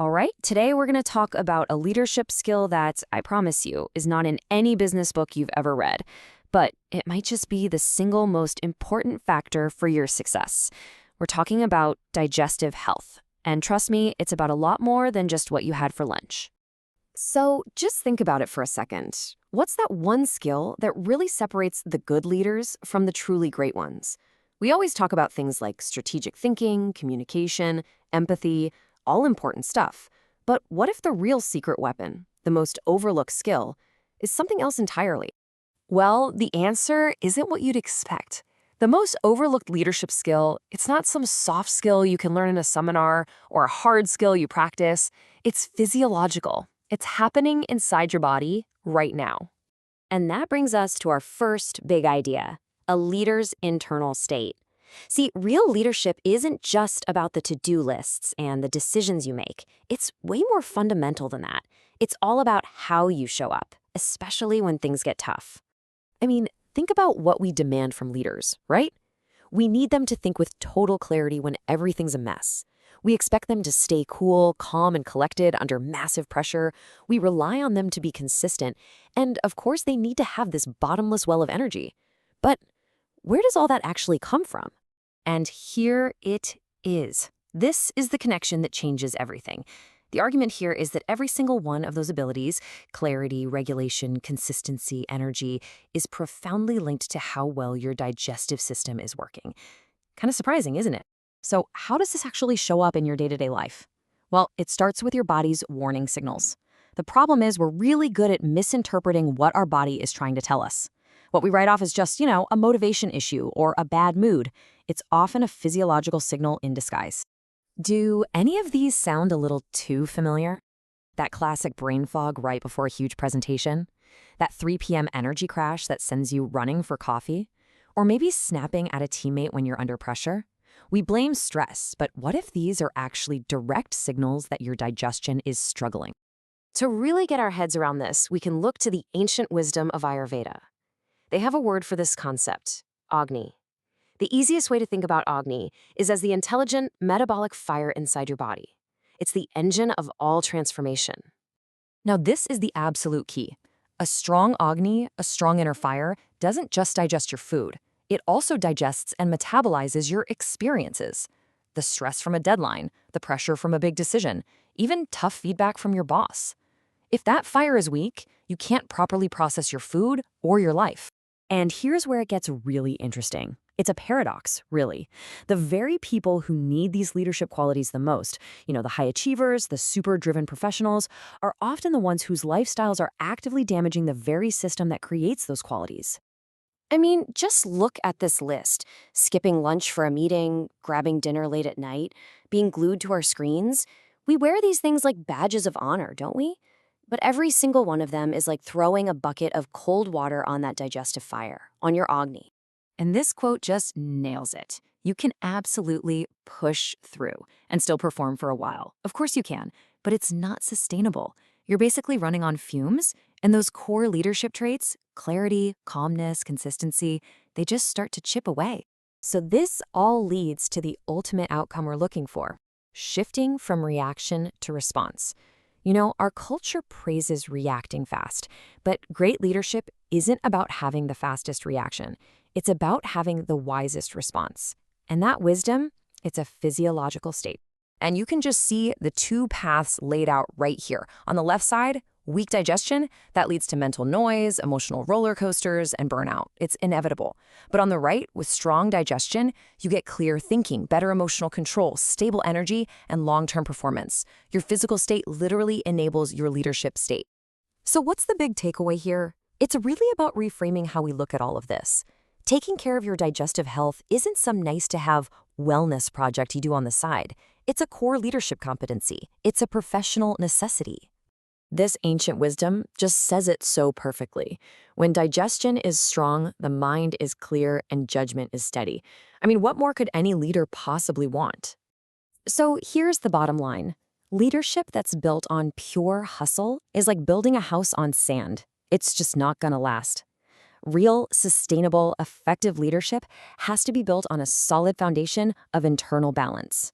All right, today we're going to talk about a leadership skill that, I promise you, is not in any business book you've ever read, but it might just be the single most important factor for your success. We're talking about digestive health. And trust me, it's about a lot more than just what you had for lunch. So just think about it for a second. What's that one skill that really separates the good leaders from the truly great ones? We always talk about things like strategic thinking, communication, empathy, all important stuff. But what if the real secret weapon, the most overlooked skill, is something else entirely? Well, the answer isn't what you'd expect. The most overlooked leadership skill, it's not some soft skill you can learn in a seminar or a hard skill you practice. It's physiological. It's happening inside your body right now. And that brings us to our first big idea, a leader's internal state. See, real leadership isn't just about the to-do lists and the decisions you make. It's way more fundamental than that. It's all about how you show up, especially when things get tough. I mean, think about what we demand from leaders, right? We need them to think with total clarity when everything's a mess. We expect them to stay cool, calm, and collected under massive pressure. We rely on them to be consistent. And of course, they need to have this bottomless well of energy. But where does all that actually come from? And here it is. This is the connection that changes everything. The argument here is that every single one of those abilities, clarity, regulation, consistency, energy, is profoundly linked to how well your digestive system is working. Kind of surprising, isn't it? So how does this actually show up in your day-to-day life? Well, it starts with your body's warning signals. The problem is we're really good at misinterpreting what our body is trying to tell us. What we write off as just, a motivation issue or a bad mood. It's often a physiological signal in disguise. Do any of these sound a little too familiar? That classic brain fog right before a huge presentation? That 3 p.m. energy crash that sends you running for coffee? Or maybe snapping at a teammate when you're under pressure? We blame stress, but what if these are actually direct signals that your digestion is struggling? To really get our heads around this, we can look to the ancient wisdom of Ayurveda. They have a word for this concept, Agni. The easiest way to think about Agni is as the intelligent, metabolic fire inside your body. It's the engine of all transformation. Now, this is the absolute key. A strong Agni, a strong inner fire, doesn't just digest your food. It also digests and metabolizes your experiences. The stress from a deadline, the pressure from a big decision, even tough feedback from your boss. If that fire is weak, you can't properly process your food or your life. And here's where it gets really interesting. It's a paradox, really. The very people who need these leadership qualities the most, the high achievers, the super-driven professionals, are often the ones whose lifestyles are actively damaging the very system that creates those qualities. I mean, just look at this list. Skipping lunch for a meeting, grabbing dinner late at night, being glued to our screens. We wear these things like badges of honor, don't we? But every single one of them is like throwing a bucket of cold water on that digestive fire, on your Agni. And this quote just nails it. You can absolutely push through and still perform for a while. Of course you can, but it's not sustainable. You're basically running on fumes, and those core leadership traits, clarity, calmness, consistency, they just start to chip away. So this all leads to the ultimate outcome we're looking for, shifting from reaction to response. Our culture praises reacting fast, but great leadership isn't about having the fastest reaction. It's about having the wisest response. And that wisdom, it's a physiological state. And you can just see the two paths laid out right here. On the left side, weak digestion, that leads to mental noise, emotional roller coasters, and burnout. It's inevitable. But on the right, with strong digestion, you get clear thinking, better emotional control, stable energy, and long-term performance. Your physical state literally enables your leadership state. So what's the big takeaway here? It's really about reframing how we look at all of this. Taking care of your digestive health isn't some nice-to-have wellness project you do on the side. It's a core leadership competency. It's a professional necessity. This ancient wisdom just says it so perfectly. When digestion is strong, the mind is clear, and judgment is steady. I mean, what more could any leader possibly want? So here's the bottom line. Leadership that's built on pure hustle is like building a house on sand. It's just not gonna last. Real, sustainable, effective leadership has to be built on a solid foundation of internal balance.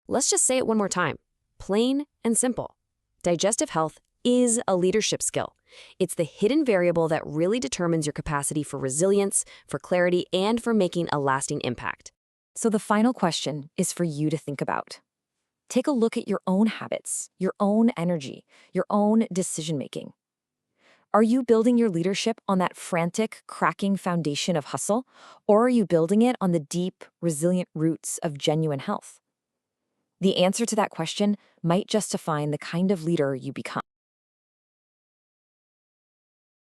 Let's just say it one more time. Plain and simple. Digestive health is a leadership skill. It's the hidden variable that really determines your capacity for resilience, for clarity, and for making a lasting impact. So the final question is for you to think about. Take a look at your own habits, your own energy, your own decision-making. Are you building your leadership on that frantic, cracking foundation of hustle, or are you building it on the deep, resilient roots of genuine health? The answer to that question might just define the kind of leader you become.